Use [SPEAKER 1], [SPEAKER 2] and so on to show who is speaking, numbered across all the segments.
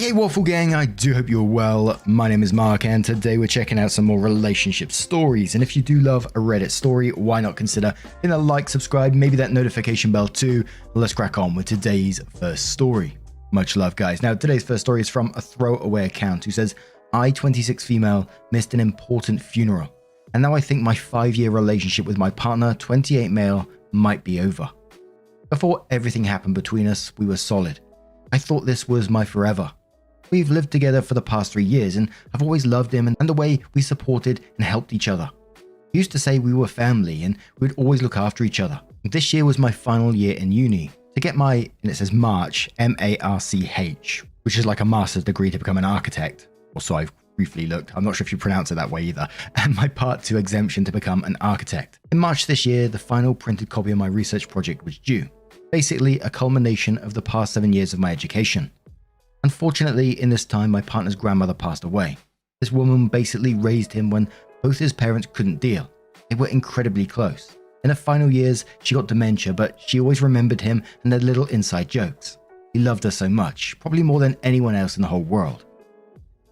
[SPEAKER 1] Hey Waffle Gang, I do hope you're well. My name is Mark and today we're checking out some more relationship stories. And if you do love a Reddit story, why not consider hitting a like, subscribe, maybe that notification bell too. Let's crack on with today's first story. Much love, guys. Now, today's first story is from a throwaway account who says, I, 26 female, missed an important funeral. And now I think my 5-year relationship with my partner, 28 male, might be over. Before everything happened between us, we were solid. I thought this was my forever. We've lived together for the past 3 years and I've always loved him and the way we supported and helped each other. He used to say we were family and we'd always look after each other. This year was my final year in uni. To get my, and it says March, M-A-R-C-H, which is like a master's degree to become an architect. Or so I've briefly looked. I'm not sure if you pronounce it that way either. And my part 2 exemption to become an architect. In March this year, the final printed copy of my research project was due. Basically a culmination of the past 7 years of my education. Unfortunately, in this time, my partner's grandmother passed away. This woman basically raised him when both his parents couldn't deal. They were incredibly close. In her final years, she got dementia, but she always remembered him and their little inside jokes. He loved her so much, probably more than anyone else in the whole world.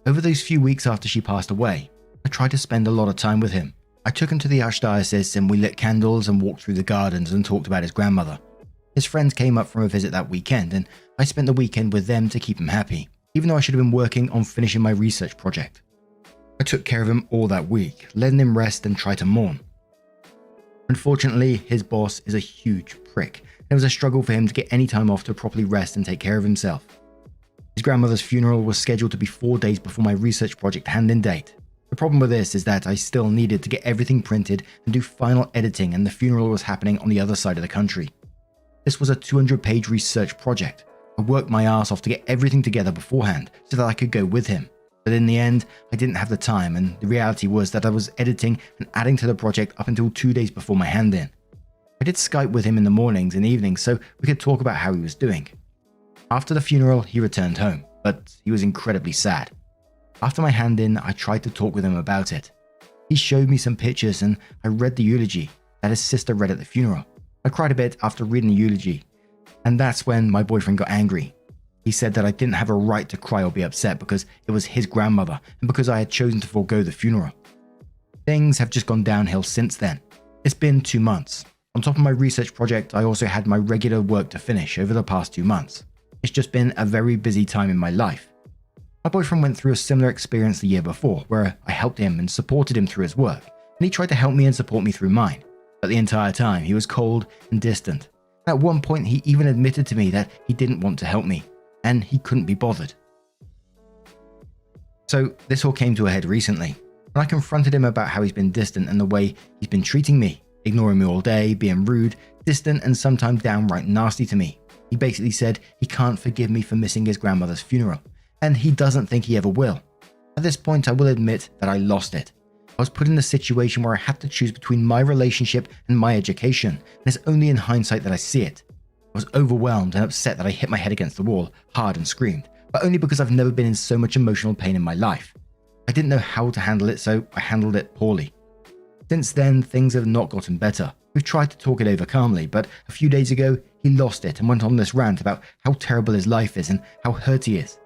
[SPEAKER 1] Over those few weeks after she passed away, I tried to spend a lot of time with him. I took him to the archdiocese and we lit candles and walked through the gardens and talked about his grandmother. His friends came up from a visit that weekend and I spent the weekend with them to keep him happy, even though I should have been working on finishing my research project. I took care of him all that week, letting him rest and try to mourn. Unfortunately, his boss is a huge prick, and it was a struggle for him to get any time off to properly rest and take care of himself. His grandmother's funeral was scheduled to be 4 days before my research project hand-in date. The problem with this is that I still needed to get everything printed and do final editing, and the funeral was happening on the other side of the country. This was a 200-page research project. I worked my ass off to get everything together beforehand so that I could go with him. But in the end, I didn't have the time, and the reality was that I was editing and adding to the project up until 2 days before my hand-in. I did Skype with him in the mornings and evenings so we could talk about how he was doing. After the funeral, he returned home, but he was incredibly sad. After my hand-in, I tried to talk with him about it. He showed me some pictures and I read the eulogy that his sister read at the funeral. I cried a bit after reading the eulogy, and that's when my boyfriend got angry. He said that I didn't have a right to cry or be upset because it was his grandmother and because I had chosen to forego the funeral. Things have just gone downhill since then. It's been 2 months. On top of my research project, I also had my regular work to finish over the past 2 months. It's just been a very busy time in my life. My boyfriend went through a similar experience the year before, where I helped him and supported him through his work, and he tried to help me and support me through mine. But the entire time, he was cold and distant. At one point, he even admitted to me that he didn't want to help me, and he couldn't be bothered. So this all came to a head recently, when I confronted him about how he's been distant and the way he's been treating me, ignoring me all day, being rude, distant, and sometimes downright nasty to me. He basically said he can't forgive me for missing his grandmother's funeral, and he doesn't think he ever will. At this point, I will admit that I lost it. I was put in a situation where I had to choose between my relationship and my education, and it's only in hindsight that I see it. I was overwhelmed and upset that I hit my head against the wall hard and screamed, but only because I've never been in so much emotional pain in my life. I didn't know how to handle it, so I handled it poorly. Since then, things have not gotten better. We've tried to talk it over calmly, but a few days ago, he lost it and went on this rant about how terrible his life is and how hurt he is.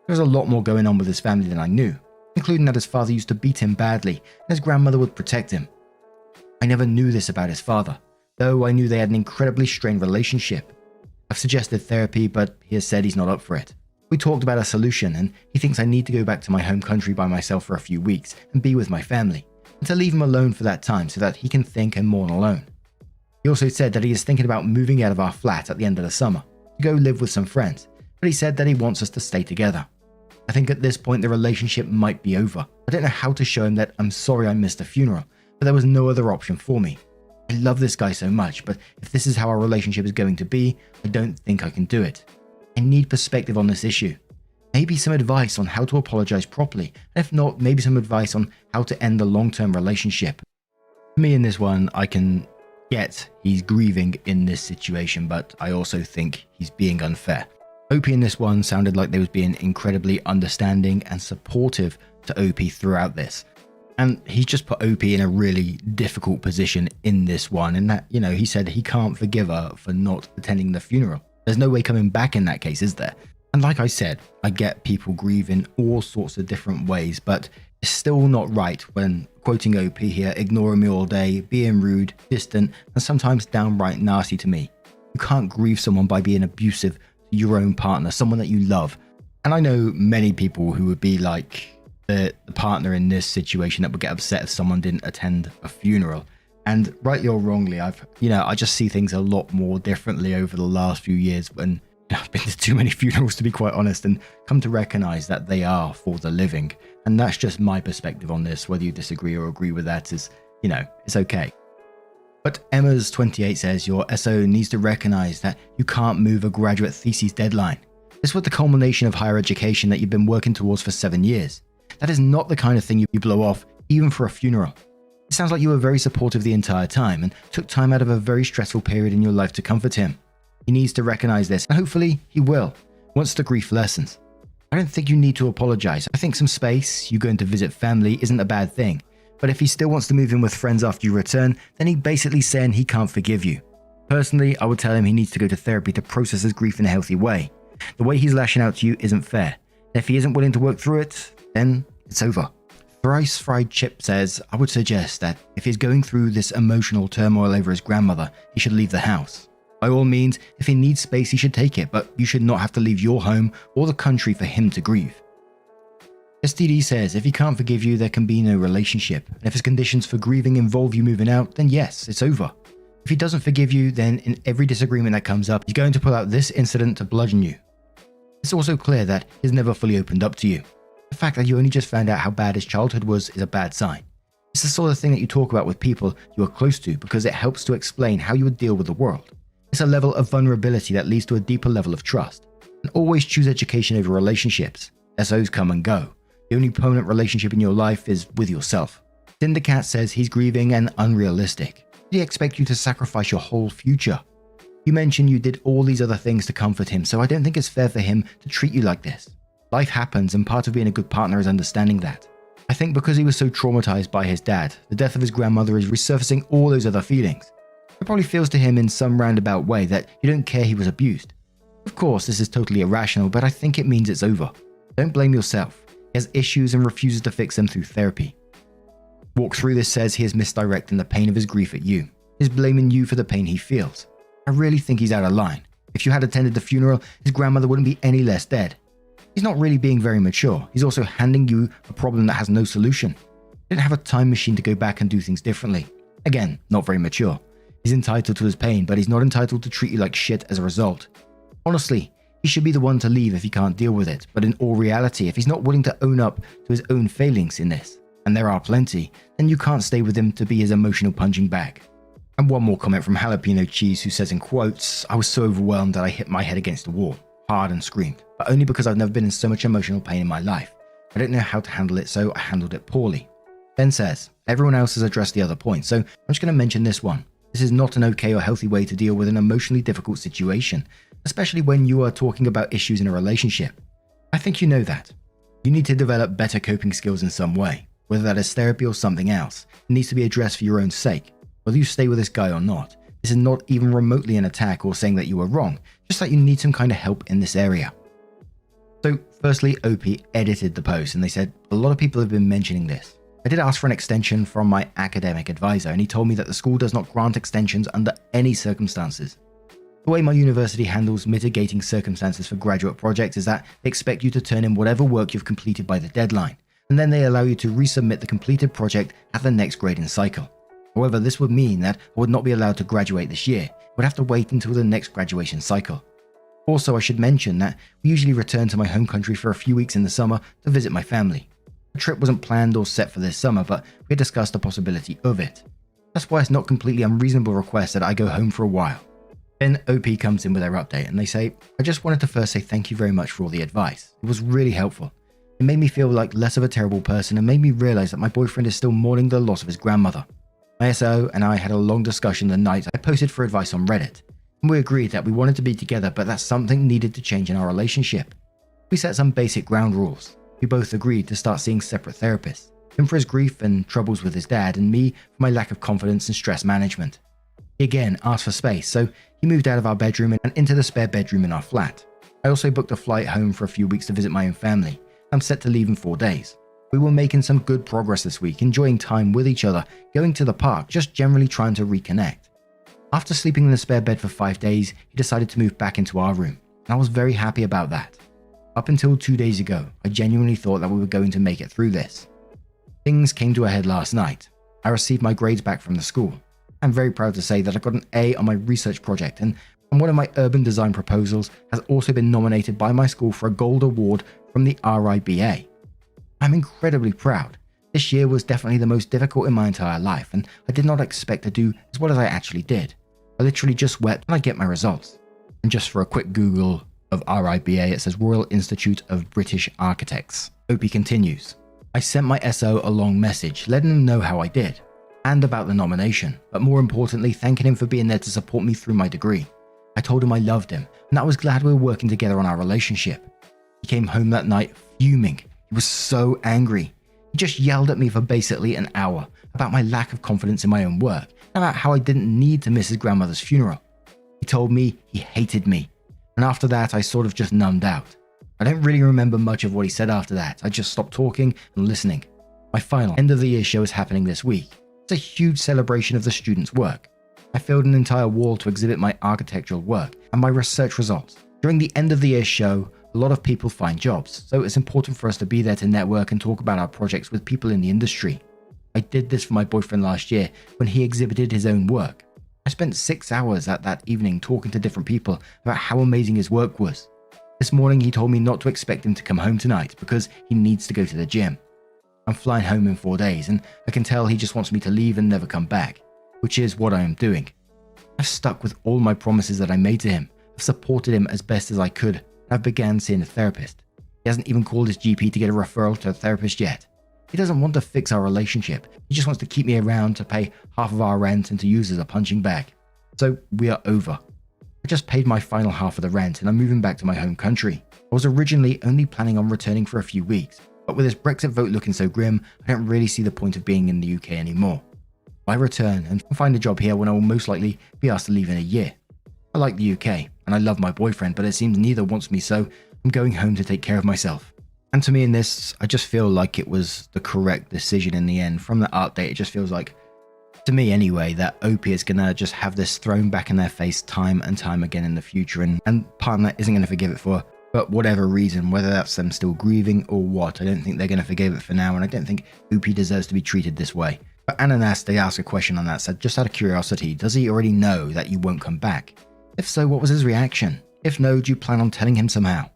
[SPEAKER 1] There was a lot more going on with his family than I knew, including that his father used to beat him badly and his grandmother would protect him. I never knew this about his father, though I knew they had an incredibly strained relationship. I've suggested therapy, but he has said he's not up for it. We talked about a solution and he thinks I need to go back to my home country by myself for a few weeks and be with my family, and to leave him alone for that time so that he can think and mourn alone. He also said that he is thinking about moving out of our flat at the end of the summer to go live with some friends, but he said that he wants us to stay together. I think at this point the relationship might be over. I don't know how to show him that I'm sorry I missed the funeral, but there was no other option for me. I love this guy so much, but if this is how our relationship is going to be, I don't think I can do it. I need perspective on this issue. Maybe some advice on how to apologize properly, and if not, maybe some advice on how to end the long-term relationship. For me in this one, I can get he's grieving in this situation, but I also think he's being unfair. OP in this one sounded like they was being incredibly understanding and supportive to OP throughout this. And he's just put OP in a really difficult position in this one, in that, he said he can't forgive her for not attending the funeral. There's no way coming back in that case, is there? And like I said, I get people grieve in all sorts of different ways, but it's still not right when, quoting OP here, ignoring me all day, being rude, distant, and sometimes downright nasty to me. You can't grieve someone by being abusive to your own partner, someone that you love. And I know many people who would be like the partner in this situation that would get upset if someone didn't attend a funeral. And rightly or wrongly, I just see things a lot more differently over the last few years when I've been to too many funerals, to be quite honest, and come to recognize that they are for the living. And that's just my perspective on this. Whether you disagree or agree with that is, it's okay. But Emma's 28 says your SO needs to recognize that you can't move a graduate thesis deadline. This was the culmination of higher education that you've been working towards for 7 years. That is not the kind of thing you blow off, even for a funeral. It sounds like you were very supportive the entire time and took time out of a very stressful period in your life to comfort him. He needs to recognize this, and hopefully he will, once the grief lessens. I don't think you need to apologize. I think some space, you going to visit family, isn't a bad thing. But if he still wants to move in with friends after you return, then he's basically saying he can't forgive you. Personally, I would tell him he needs to go to therapy to process his grief in a healthy way. The way he's lashing out to you isn't fair. And if he isn't willing to work through it, then it's over. Thrice Fried Chip says, I would suggest that if he's going through this emotional turmoil over his grandmother, he should leave the house. By all means, if he needs space, he should take it, but you should not have to leave your home or the country for him to grieve. STD says, if he can't forgive you, there can be no relationship. And if his conditions for grieving involve you moving out, then yes, it's over. If he doesn't forgive you, then in every disagreement that comes up, he's going to pull out this incident to bludgeon you. It's also clear that he's never fully opened up to you. The fact that you only just found out how bad his childhood was is a bad sign. It's the sort of thing that you talk about with people you are close to because it helps to explain how you would deal with the world. It's a level of vulnerability that leads to a deeper level of trust. And always choose education over relationships. SOs come and go. The only permanent relationship in your life is with yourself. Cindercat says he's grieving and unrealistic. Did he expect you to sacrifice your whole future? You mentioned you did all these other things to comfort him, so I don't think it's fair for him to treat you like this. Life happens, and part of being a good partner is understanding that. I think because he was so traumatized by his dad, the death of his grandmother is resurfacing all those other feelings. It probably feels to him in some roundabout way that you don't care he was abused. Of course, this is totally irrational, but I think it means it's over. Don't blame yourself. He has issues and refuses to fix them through therapy. Walk Through This says he is misdirecting the pain of his grief at you. He's blaming you for the pain he feels. I really think he's out of line. If you had attended the funeral, his grandmother wouldn't be any less dead. He's not really being very mature. He's also handing you a problem that has no solution. He didn't have a time machine to go back and do things differently. Again, not very mature. He's entitled to his pain, but he's not entitled to treat you like shit as a result. Honestly, he should be the one to leave if he can't deal with it, but in all reality, if he's not willing to own up to his own failings in this, and there are plenty, then you can't stay with him to be his emotional punching bag. And one more comment from Jalapeno Cheese, who says in quotes, I was so overwhelmed that I hit my head against the wall, hard, and screamed, but only because I've never been in so much emotional pain in my life. I don't know how to handle it, so I handled it poorly. Ben says, everyone else has addressed the other points, so I'm just going to mention this one. This is not an okay or healthy way to deal with an emotionally difficult situation, especially when you are talking about issues in a relationship. I think you know that. You need to develop better coping skills in some way, whether that is therapy or something else. It needs to be addressed for your own sake. Whether you stay with this guy or not, this is not even remotely an attack or saying that you were wrong, just that you need some kind of help in this area. So firstly, OP edited the post and they said, a lot of people have been mentioning this. I did ask for an extension from my academic advisor and he told me that the school does not grant extensions under any circumstances. The way my university handles mitigating circumstances for graduate projects is that they expect you to turn in whatever work you've completed by the deadline, and then they allow you to resubmit the completed project at the next grading cycle. However, this would mean that I would not be allowed to graduate this year, I would have to wait until the next graduation cycle. Also, I should mention that we usually return to my home country for a few weeks in the summer to visit my family. The trip wasn't planned or set for this summer, but we had discussed the possibility of it. That's why it's not completely unreasonable request that I go home for a while. Then OP comes in with their update and they say, I just wanted to first say thank you very much for all the advice. It was really helpful. It made me feel like less of a terrible person and made me realize that my boyfriend is still mourning the loss of his grandmother. My SO and I had a long discussion the night I posted for advice on Reddit. And we agreed that we wanted to be together, but that something needed to change in our relationship. We set some basic ground rules. We both agreed to start seeing separate therapists, him for his grief and troubles with his dad, and me for my lack of confidence and stress management. He again asked for space, so he moved out of our bedroom and into the spare bedroom in our flat. I also booked a flight home for a few weeks to visit my own family. I'm set to leave in 4 days. We were making some good progress this week, enjoying time with each other, going to the park, just generally trying to reconnect. After sleeping in the spare bed for 5 days, he decided to move back into our room, and I was very happy about that. Up until 2 days ago, I genuinely thought that we were going to make it through this. Things came to a head last night. I received my grades back from the school. I'm very proud to say that I got an A on my research project, and one of my urban design proposals has also been nominated by my school for a gold award from the RIBA. I'm incredibly proud. This year was definitely the most difficult in my entire life, and I did not expect to do as well as I actually did. I literally just wept when I get my results. And just for a quick Google of RIBA, it says Royal Institute of British Architects. Opie continues. I sent my SO a long message, letting him know how I did, and about the nomination, but more importantly, thanking him for being there to support me through my degree. I told him I loved him, and I was glad we were working together on our relationship. He came home that night fuming. He was so angry. He just yelled at me for basically an hour about my lack of confidence in my own work, and about how I didn't need to miss his grandmother's funeral. He told me he hated me, and after that I sort of just numbed out. I don't really remember much of what he said after that. I just stopped talking and listening. My final end of the year show is happening this week. It's a huge celebration of the students' work. I filled an entire wall to exhibit my architectural work and my research results. During the end of the year show, a lot of people find jobs, so it's important for us to be there to network and talk about our projects with people in the industry. I did this for my boyfriend last year when he exhibited his own work. I spent 6 hours at that evening talking to different people about how amazing his work was. This morning he told me not to expect him to come home tonight because he needs to go to the gym. I'm flying home in 4 days, and I can tell he just wants me to leave and never come back, which is what I am doing. I've stuck with all my promises that I made to him. I've supported him as best as I could, and I've began seeing a therapist. He hasn't even called his GP to get a referral to a therapist yet. He doesn't want to fix our relationship. He just wants to keep me around to pay half of our rent and to use as a punching bag. So we are over. I just paid my final half of the rent and I'm moving back to my home country. I was originally only planning on returning for a few weeks, but with this Brexit vote looking so grim, I don't really see the point of being in the UK anymore. I return and find a job here when I will most likely be asked to leave in a year. I like the UK and I love my boyfriend, but it seems neither wants me, so I'm going home to take care of myself. And to me in this, I just feel like it was the correct decision in the end. From the art date, it just feels like, to me anyway, that Opie is going to just have this thrown back in their face time and time again in the future, and partner isn't going to forgive it for whatever reason, whether that's them still grieving or what. I don't think they're going to forgive it for now, and I don't think Opie deserves to be treated this way. But Ananas, they asked a question on that, said, just out of curiosity, does he already know that you won't come back? If so, what was his reaction? If no, do you plan on telling him somehow?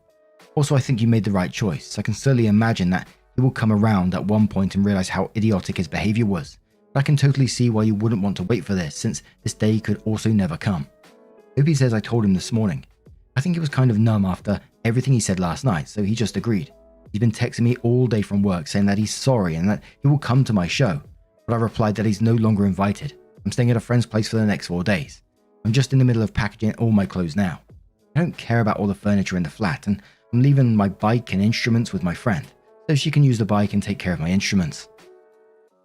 [SPEAKER 1] Also, I think you made the right choice. I can certainly imagine that he will come around at one point and realize how idiotic his behavior was. But I can totally see why you wouldn't want to wait for this, since this day could also never come. Opie says I told him this morning. I think he was kind of numb after everything he said last night, so he just agreed. He's been texting me all day from work saying that he's sorry and that he will come to my show. But I replied that he's no longer invited. I'm staying at a friend's place for the next 4 days. I'm just in the middle of packaging all my clothes now. I don't care about all the furniture in the flat, and I'm leaving my bike and instruments with my friend, so she can use the bike and take care of my instruments.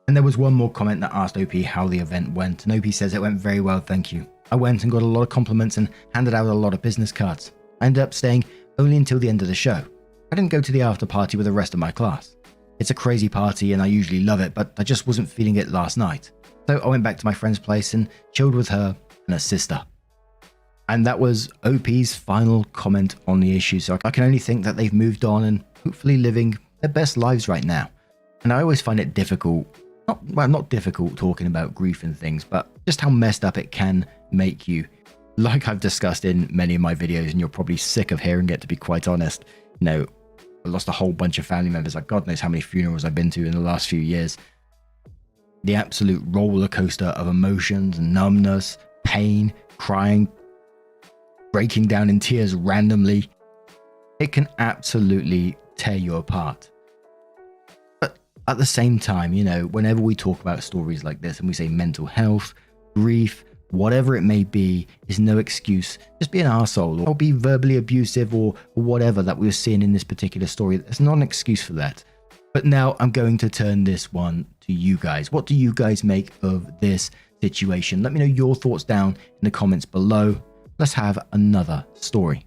[SPEAKER 1] And there was one more comment that asked Opie how the event went, and Opie says it went very well, thank you. I went and got a lot of compliments and handed out a lot of business cards. I ended up staying only until the end of the show. I didn't go to the after party with the rest of my class. It's a crazy party and I usually love it, but I just wasn't feeling it last night. So I went back to my friend's place and chilled with her and her sister. And that was Opie's final comment on the issue, so I can only think that they've moved on and hopefully living their best lives right now. And I always find it difficult, not difficult talking about grief and things, but just how messed up it can make you. Like I've discussed in many of my videos, and you're probably sick of hearing it, to be quite honest. You know, I lost a whole bunch of family members, like God knows how many funerals I've been to in the last few years. The absolute roller coaster of emotions, numbness, pain, crying, breaking down in tears randomly. It can absolutely tear you apart. But at the same time, you know, whenever we talk about stories like this and we say mental health, grief, whatever it may be, is no excuse. Just be an arsehole or be verbally abusive or whatever that we were seeing in this particular story. There's not an excuse for that. But now I'm going to turn this one to you guys. What do you guys make of this situation? Let me know your thoughts down in the comments below. Let's have another story.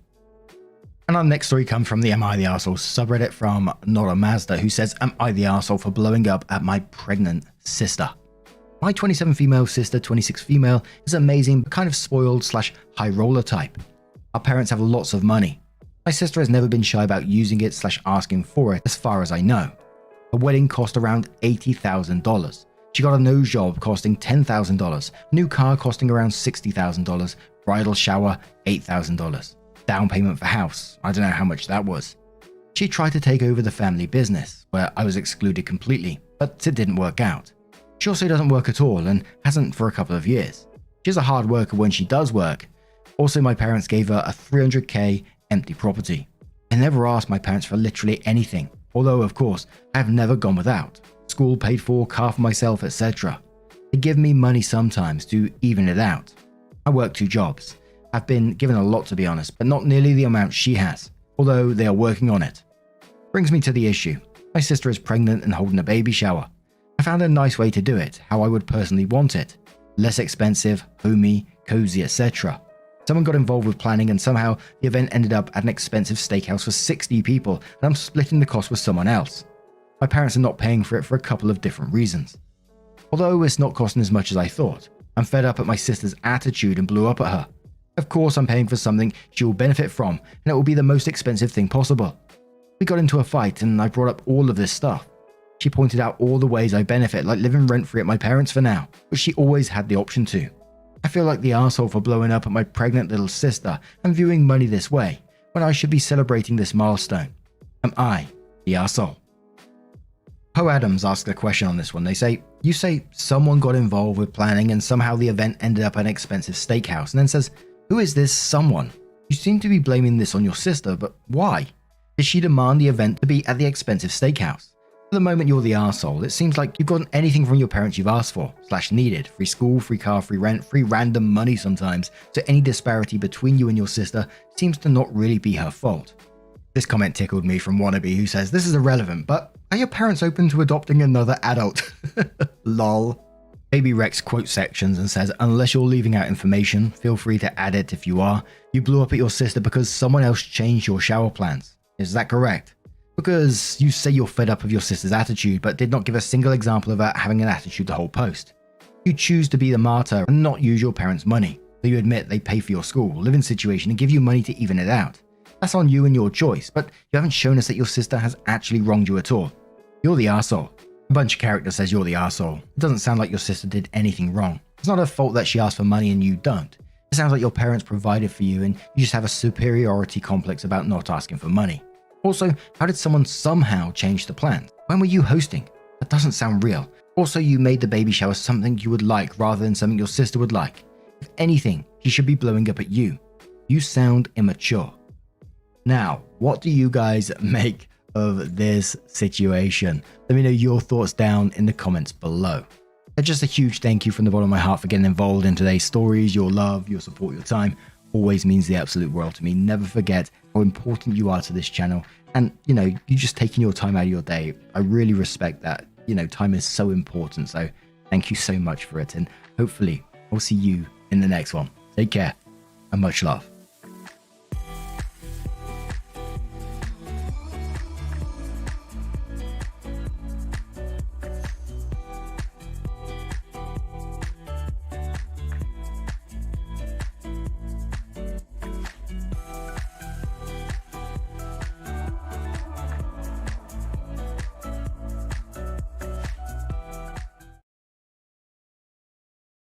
[SPEAKER 1] And our next story comes from the Am I the Arsehole subreddit from Not a Mazda, who says, am I the arsehole for blowing up at my pregnant sister? My 27 female sister, 26 female, is amazing but kind of spoiled / high roller type. Our parents have lots of money. My sister has never been shy about using it / asking for it as far as I know. Her wedding cost around $80,000. She got a nose job costing $10,000, new car costing around $60,000, bridal shower $8,000, down payment for house, I don't know how much that was. She tried to take over the family business, where I was excluded completely, but it didn't work out. She also doesn't work at all and hasn't for a couple of years. She's a hard worker when she does work. Also, my parents gave her a $300K empty property. I never asked my parents for literally anything, although of course I have never gone without. School paid for, car for myself, etc. They give me money sometimes to even it out. I work 2 jobs. I've been given a lot to be honest, but not nearly the amount she has, although they are working on it. Brings me to the issue. My sister is pregnant and holding a baby shower. I found a nice way to do it, how I would personally want it. Less expensive, homey, cozy, etc. Someone got involved with planning and somehow the event ended up at an expensive steakhouse for 60 people and I'm splitting the cost with someone else. My parents are not paying for it for a couple of different reasons. Although it's not costing as much as I thought, I'm fed up at my sister's attitude and blew up at her. Of course I'm paying for something she will benefit from and it will be the most expensive thing possible. We got into a fight and I brought up all of this stuff. She pointed out all the ways I benefit, like living rent-free at my parents for now, but she always had the option to. I feel like the arsehole for blowing up at my pregnant little sister and viewing money this way, when I should be celebrating this milestone. Am I the arsehole? Poe Adams asked a question on this one. They say, you say someone got involved with planning and somehow the event ended up at an expensive steakhouse, and then says, who is this someone? You seem to be blaming this on your sister, but why? Did she demand the event to be at the expensive steakhouse? For the moment you're the arsehole, it seems like you've gotten anything from your parents you've asked for / needed. Free school, free car, free rent, free random money sometimes. So any disparity between you and your sister seems to not really be her fault. This comment tickled me from Wannabe, who says, this is irrelevant, but are your parents open to adopting another adult? Lol. Baby Rex quotes sections and says, unless you're leaving out information, feel free to add it if you are. You blew up at your sister because someone else changed your shower plans. Is that correct? Because you say you're fed up of your sister's attitude, but did not give a single example of her having an attitude the whole post. You choose to be the martyr and not use your parents' money, though you admit they pay for your school, living situation, and give you money to even it out. That's on you and your choice, but you haven't shown us that your sister has actually wronged you at all. You're the arsehole. A bunch of characters says you're the arsehole. It doesn't sound like your sister did anything wrong. It's not her fault that she asked for money and you don't. It sounds like your parents provided for you and you just have a superiority complex about not asking for money. Also, how did someone somehow change the plans? When were you hosting? That doesn't sound real. Also, you made the baby shower something you would like rather than something your sister would like. If anything, he should be blowing up at you. You sound immature. Now, what do you guys make of this situation? Let me know your thoughts down in the comments below. And just a huge thank you from the bottom of my heart for getting involved in today's stories. Your love, your support, your time always means the absolute world to me. Never forget how important you are to this channel. And, you just taking your time out of your day. I really respect that. Time is so important. So thank you so much for it. And hopefully I'll see you in the next one. Take care and much love.